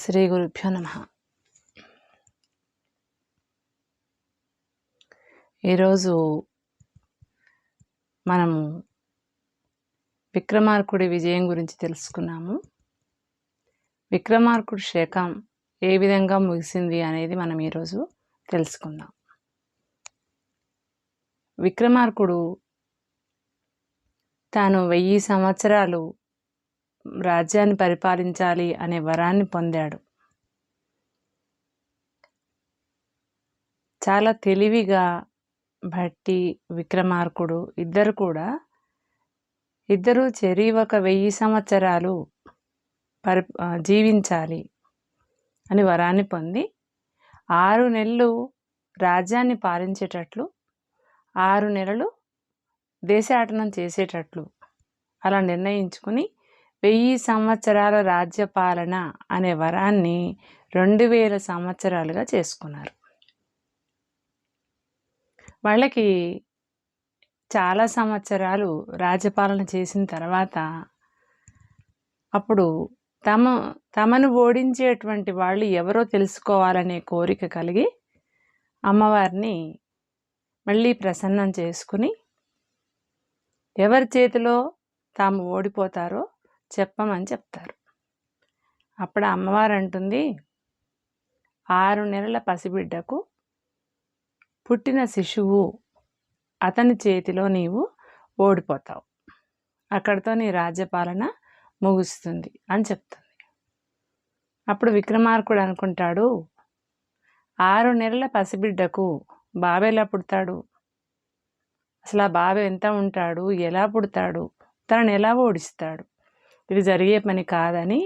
శ్రీ గురుభ్యో నమః. ఈరోజు మనము విక్రమార్కుడి విజయం గురించి తెలుసుకున్నాము. విక్రమార్కుడి శకం ఏ విధంగా ముగిసింది అనేది మనం ఈరోజు తెలుసుకుందాం. విక్రమార్కుడు తాను 1000 సంవత్సరాలు రాజ్యాన్ని పరిపాలించాలి అనే వరాన్ని పొందాడు. చాలా తెలివిగా భట్టి, విక్రమార్కుడు ఇద్దరు చెరి ఒక 1000 సంవత్సరాలు జీవించాలి అని వరాన్ని పొంది 6 నెలలు రాజ్యాన్ని పాలించేటట్లు, 6 నెలలు దేశాటనం చేసేటట్లు అలా నిర్ణయించుకుని 1000 సంవత్సరాల రాజ్యపాలన అనే వరాన్ని 2000 సంవత్సరాలుగా చేసుకున్నారు. వాళ్ళకి చాలా సంవత్సరాలు రాజ్యపాలన చేసిన తర్వాత అప్పుడు తమను ఓడించేటువంటి వాళ్ళు ఎవరో తెలుసుకోవాలనే కోరిక కలిగి అమ్మవారిని మళ్ళీ ప్రసన్నం చేసుకుని ఎవరి చేతిలో తాము ఓడిపోతారో చెప్పమని చెప్తారు. అప్పుడు అమ్మవారు అంటుంది, 6 నెలల పసిబిడ్డకు పుట్టిన శిశువు అతని చేతిలో నీవు ఓడిపోతావు, అక్కడితో నీ రాజ్యపాలన ముగుస్తుంది అని చెప్తుంది. అప్పుడు విక్రమార్కుడు అనుకుంటాడు, 6 నెలల పసిబిడ్డకు బాబు ఎలా పుడతాడు, అసలు ఆ బాబు ఎంత ఉంటాడు, ఎలా పుడతాడు, తనను ఎలా ఓడిస్తాడు, ఇది జరిగే పని కాదని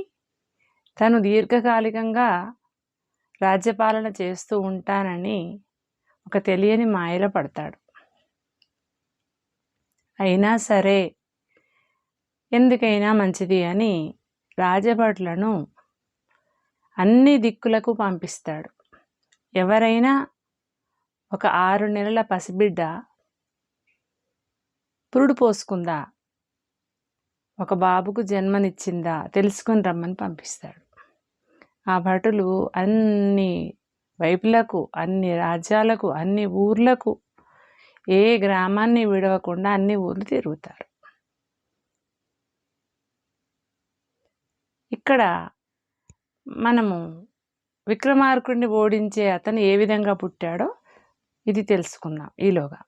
తను దీర్ఘకాలికంగా రాజ్యపాలన చేస్తూ ఉంటానని ఒక తెలియని మాయలో పడతాడు. అయినా సరే ఎందుకైనా మంచిది అని రాజభటులను అన్ని దిక్కులకు పంపిస్తాడు. ఎవరైనా ఒక 6 నెలల పసిబిడ్డ పురుడు పోసుకుందా, ఒక బాబుకు జన్మనిచ్చిందా తెలుసుకుని రమ్మని పంపిస్తాడు. ఆ భటులు అన్ని వైపులకు, అన్ని రాజ్యాలకు, అన్ని ఊర్లకు, ఏ గ్రామాన్ని విడవకుండా అన్ని ఊర్లు తిరుగుతారు. ఇక్కడ మనము విక్రమార్కుడిని ఓడించే అతను ఏ విధంగా పుట్టాడో ఇది తెలుసుకుందాం. ఈలోగా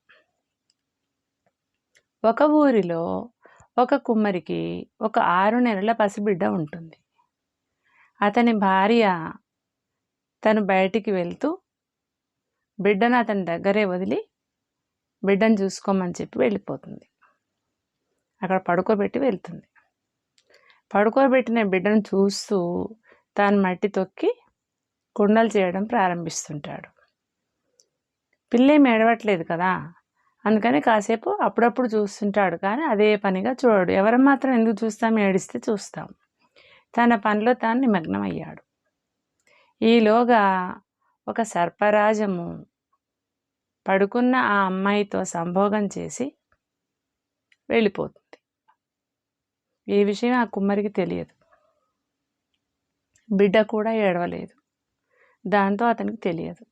ఒక ఊరిలో ఒక కుమ్మరికి ఒక 6 నెలల పసిబిడ్డ ఉంటుంది. అతని భార్య తను బయటికి వెళ్తూ బిడ్డను అతని దగ్గరే వదిలి బిడ్డను చూసుకోమని చెప్పి వెళ్ళిపోతుంది. అక్కడ పడుకోబెట్టి వెళ్తుంది. పడుకోబెట్టిన బిడ్డను చూస్తూ తాను మట్టి తొక్కి కుండలు చేయడం ప్రారంభిస్తుంటాడు. పిల్లేమి ఏడవట్లేదు కదా, అందుకని కాసేపు అప్పుడప్పుడు చూస్తుంటాడు, కానీ అదే పనిగా చూడడు. ఎవరు మాత్రం ఎందుకు చూస్తాం, ఏడిస్తే చూస్తాం. తన పనిలో తాను నిమగ్నం అయ్యాడు. ఈలోగా ఒక సర్పరాజము పడుకున్న ఆ అమ్మాయితో సంభోగం చేసి వెళ్ళిపోతుంది. ఈ విషయం ఆ కుమ్మరికి తెలియదు. బిడ్డ కూడా ఏడవలేదు, దాంతో అతనికి తెలియదు.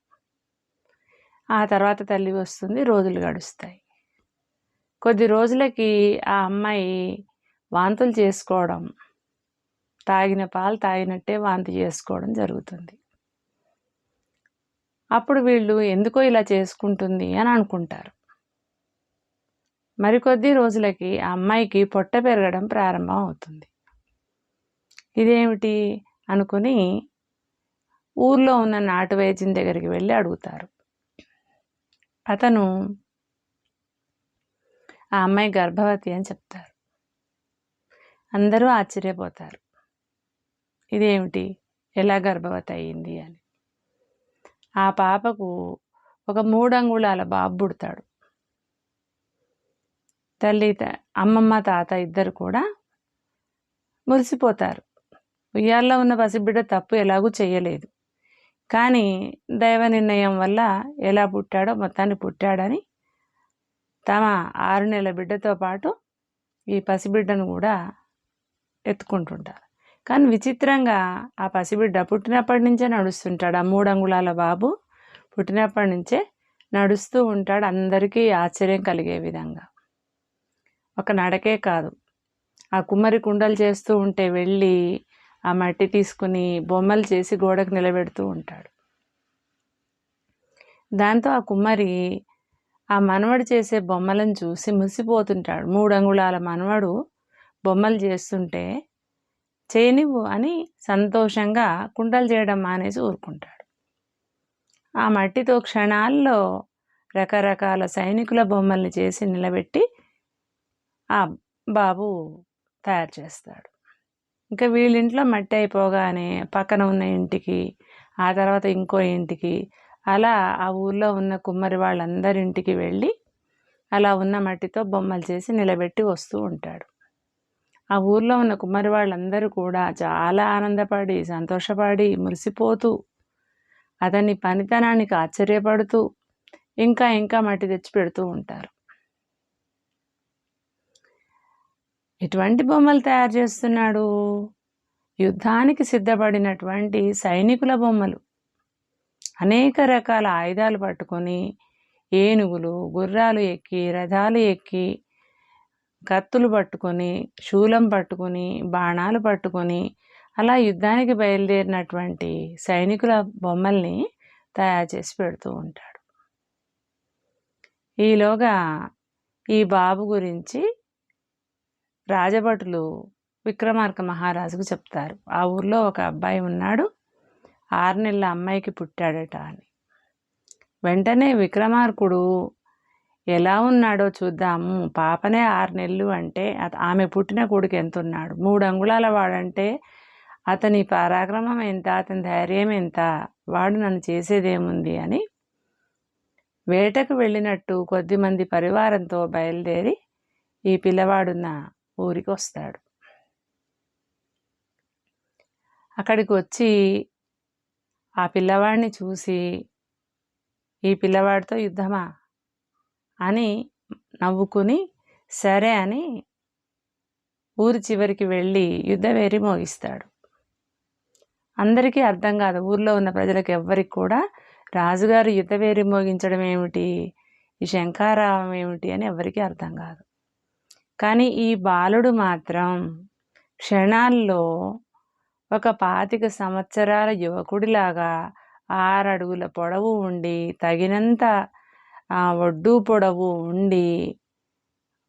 ఆ తర్వాత తల్లి వస్తుంది, రోజులు గడుస్తాయి. కొద్ది రోజులకి ఆ అమ్మాయి వాంతులు చేసుకోవడం, తాగిన పాలు తాగినట్టే వాంతి చేసుకోవడం జరుగుతుంది. అప్పుడు వీళ్ళు ఎందుకో ఇలా చేసుకుంటుంది అని అనుకుంటారు. మరికొద్ది రోజులకి ఆ అమ్మాయికి పొట్ట పెరగడం ప్రారంభం అవుతుంది. ఇదేమిటి అనుకుని ఊర్లో ఉన్న నాటు వైద్యుని దగ్గరికి వెళ్ళి అడుగుతారు. అతను ఆ అమ్మాయి గర్భవతి అని చెప్తారు. అందరూ ఆశ్చర్యపోతారు, ఇదేమిటి, ఎలా గర్భవతి అయ్యింది అని. ఆ పాపకు ఒక 3 అంగుళాల బాబు పుడతాడు. తల్లి, అమ్మమ్మ, తాత ఇద్దరు కూడా మురిసిపోతారు. ఉయ్యాల్లో ఉన్న పసిబిడ్డ తప్పు ఎలాగూ చేయలేదు, కానీ దైవ నిర్ణయం వల్ల ఎలా పుట్టాడో మొత్తాన్ని పుట్టాడని తమ 6 నెలల బిడ్డతో పాటు ఈ పసిబిడ్డను కూడా ఎత్తుకుంటుంటారు. కానీ విచిత్రంగా ఆ పసిబిడ్డ పుట్టినప్పటి నుంచే నడుస్తుంటాడు. ఆ 3 అంగుళాల బాబు పుట్టినప్పటి నుంచే నడుస్తూ ఉంటాడు, అందరికీ ఆశ్చర్యం కలిగే విధంగా. ఒక నడకే కాదు, ఆ కుమ్మరి కుండలు చేస్తూ ఉంటే వెళ్ళి ఆ మట్టి తీసుకుని బొమ్మలు చేసి గోడకు నిలబెడుతూ ఉంటాడు. దాంతో ఆ కుమ్మరి ఆ మనవడు చేసే బొమ్మలను చూసి మురిసిపోతుంటాడు. 3 అంగుళాల మనవడు బొమ్మలు చేస్తుంటే చేయనివ్వు అని సంతోషంగా కుండలు చేయడం మానేసి ఊరుకుంటాడు. ఆ మట్టితో క్షణాల్లో రకరకాల సైనికుల బొమ్మల్ని చేసి నిలబెట్టి ఆ బాబు తయారు చేస్తాడు. ఇంకా వీళ్ళింట్లో మట్టి అయిపోగానే పక్కన ఉన్న ఇంటికి, ఆ తర్వాత ఇంకో ఇంటికి, అలా ఆ ఊర్లో ఉన్న కుమ్మరి వాళ్ళందరింటికి వెళ్ళి అలా ఉన్న మట్టితో బొమ్మలు చేసి నిలబెట్టి వస్తూ ఉంటాడు. ఆ ఊర్లో ఉన్న కుమ్మరి వాళ్ళందరూ కూడా చాలా ఆనందపడి, సంతోషపడి, మురిసిపోతూ, అతని పనితనానికి ఆశ్చర్యపడుతూ ఇంకా ఇంకా మట్టి తెచ్చి పెడుతూ ఉంటారు. ఎటువంటి బొమ్మలు తయారు చేస్తున్నాడు? యుద్ధానికి సిద్ధపడినటువంటి సైనికుల బొమ్మలు. అనేక రకాల ఆయుధాలు పట్టుకొని, ఏనుగులు, గుర్రాలు ఎక్కి, రథాలు ఎక్కి, కత్తులు పట్టుకొని, శూలం పట్టుకొని, బాణాలు పట్టుకొని, అలా యుద్ధానికి బయలుదేరినటువంటి సైనికుల బొమ్మల్ని తయారు చేసి పెడుతూ ఉంటాడు. ఈలోగా ఈ బాబు గురించి రాజభటులు విక్రమార్క మహారాజుకు చెప్తారు. ఆ ఊర్లో ఒక అబ్బాయి ఉన్నాడు, 6 నెలల అమ్మాయికి పుట్టాడట అని. వెంటనే విక్రమార్కుడు ఎలా ఉన్నాడో చూద్దాము, పాపనే 6 నెలలు అంటే ఆమె పుట్టిన కొడుకు ఎంత ఉన్నాడు, 3 అంగుళాల వాడంటే అతని పరాక్రమం ఎంత, అతని ధైర్యం ఎంత, వాడు నన్ను చేసేదేముంది అని వేటకు వెళ్ళినట్టు కొద్దిమంది పరివారంతో బయలుదేరి ఈ పిల్లవాడున్న ఊరికి వస్తాడు. అక్కడికి వచ్చి ఆ పిల్లవాడిని చూసి, ఈ పిల్లవాడితో యుద్ధమా అని నవ్వుకుని సరే అని ఊరి చివరికి వెళ్ళి యుద్ధవేరి మోగిస్తాడు. అందరికీ అర్థం కాదు, ఊర్లో ఉన్న ప్రజలకు ఎవ్వరికి కూడా రాజుగారు యుద్ధవేరి మోగించడం ఏమిటి, ఈ శంఖారావం ఏమిటి అని ఎవరికీ అర్థం కాదు. కానీ ఈ బాలుడు మాత్రం క్షణాల్లో ఒక 25 సంవత్సరాల యువకుడిలాగా 6 అడుగుల పొడవు ఉండి, తగినంత ఒడ్డు పొడవు ఉండి,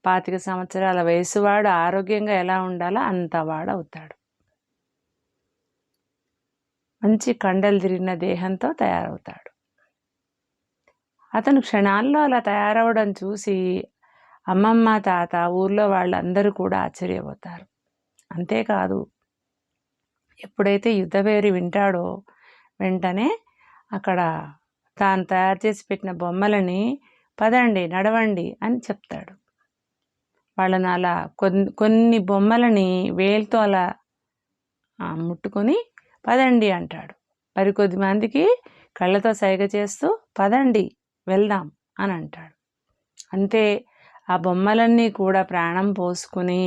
25 సంవత్సరాల వయసువాడు ఆరోగ్యంగా ఎలా ఉండాలో అంత వాడవుతాడు. మంచి కండలు తిరిగిన దేహంతో తయారవుతాడు. అతను క్షణాల్లో అలా తయారవడం చూసి అమ్మమ్మ, తాత, ఊర్లో వాళ్ళందరూ కూడా ఆశ్చర్యపోతారు. అంతేకాదు, ఎప్పుడైతే యుద్ధవేరి వింటాడో వెంటనే అక్కడ తాను తయారు చేసి పెట్టిన బొమ్మలని పదండి, నడవండి అని చెప్తాడు. వాళ్ళని అలా కొన్ని బొమ్మలని వేలుతో అలా ముట్టుకొని పదండి అంటాడు. మరికొద్ది మందికి కళ్ళతో సైగ చేస్తూ పదండి వెళ్దాం అని అంటాడు. అంతే, ఆ బొమ్మలన్నీ కూడా ప్రాణం పోసుకుని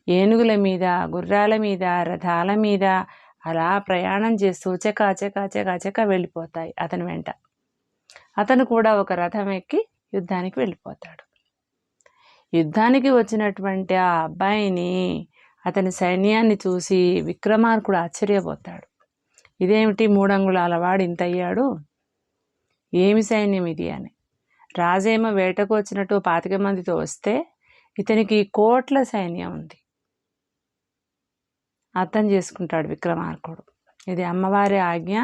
ఏనుగుల మీద, గుర్రాల మీద, రథాల మీద అలా ప్రయాణం చేస్తూ చక వెళ్ళిపోతాయి అతని వెంట. అతను కూడా ఒక రథం ఎక్కి యుద్ధానికి వెళ్ళిపోతాడు. యుద్ధానికి వచ్చినటువంటి ఆ అబ్బాయిని, అతని సైన్యాన్ని చూసి విక్రమార్కుడు ఆశ్చర్యపోతాడు. ఇదేమిటి, 3 అంగుళాల వాడు ఇంత అయ్యాడు, ఏమి సైన్యం ఇది అని. రాజేమో వేటకు వచ్చినట్టు 25 మందితో వస్తే ఇతనికి కోట్ల సైన్యం ఉంది. అర్థం చేసుకుంటాడు విక్రమార్కుడు, ఇది అమ్మవారి ఆజ్ఞ,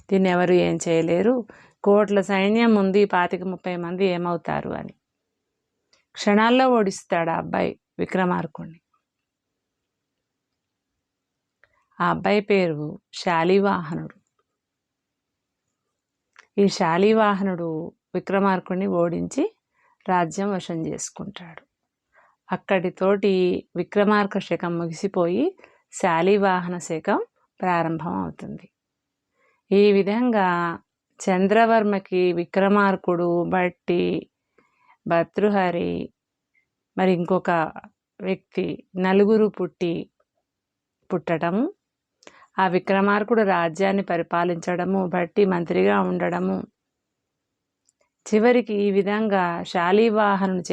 దీన్ని ఎవరు ఏం చేయలేరు, కోట్ల సైన్యం ఉంది, 25-30 మంది ఏమవుతారు అని. క్షణాల్లో ఓడిస్తాడు ఆ అబ్బాయి విక్రమార్కుడిని. ఆ అబ్బాయి పేరు శాలివాహనుడు. ఈ శాలివాహనుడు విక్రమార్కుడిని ఓడించి రాజ్యం వశం చేసుకుంటాడు. అక్కడితోటి విక్రమార్క శకం ముగిసిపోయి శాలివాహన శకం ప్రారంభం అవుతుంది. ఈ విధంగా చంద్రవర్మకి విక్రమార్కుడు, బట్టి, భర్తృహరి, మరి ఇంకొక వ్యక్తి, నలుగురు పుట్టి పుట్టడము, ఆ విక్రమార్కుడు రాజ్యాన్ని పరిపాలించడము, భట్టి మంత్రిగా ఉండడము, చివరికి ఈ విధంగా శాలివాహనుని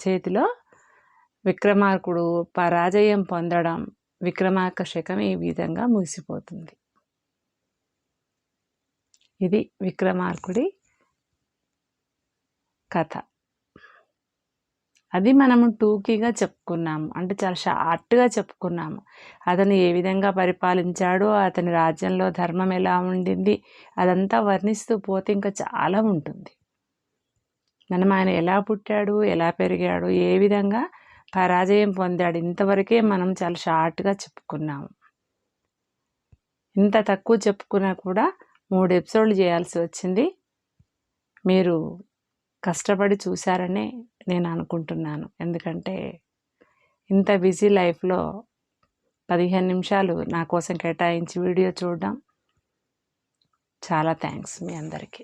చేతిలో విక్రమార్కుడు పరాజయం పొందడం, విక్రమార్క శకం ఈ విధంగా ముగిసిపోతుంది. ఇది విక్రమార్కుడి కథ. అది మనము టూకీగా చెప్పుకున్నాము, అంటే చాలా షార్ట్గా చెప్పుకున్నాము. అతను ఏ విధంగా పరిపాలించాడో, అతని రాజ్యంలో ధర్మం ఎలా ఉండింది, అదంతా వర్ణిస్తూ పోతే ఇంకా చాలా ఉంటుంది. మనం ఆయన ఎలా పుట్టాడు, ఎలా పెరిగాడు, ఏ విధంగా పరాజయం పొందాడు, ఇంతవరకే మనం చాలా షార్ట్గా చెప్పుకున్నాము. ఇంత తక్కువ చెప్పుకున్నా కూడా 3 ఎపిసోడ్లు చేయాల్సి వచ్చింది. మీరు కష్టపడి చూశారనే నేను అనుకుంటున్నాను. ఎందుకంటే ఇంత బిజీ లైఫ్లో 15 నిమిషాలు నా కోసం కేటాయించి వీడియో చూడడం చాలా థ్యాంక్స్ మీ అందరికీ.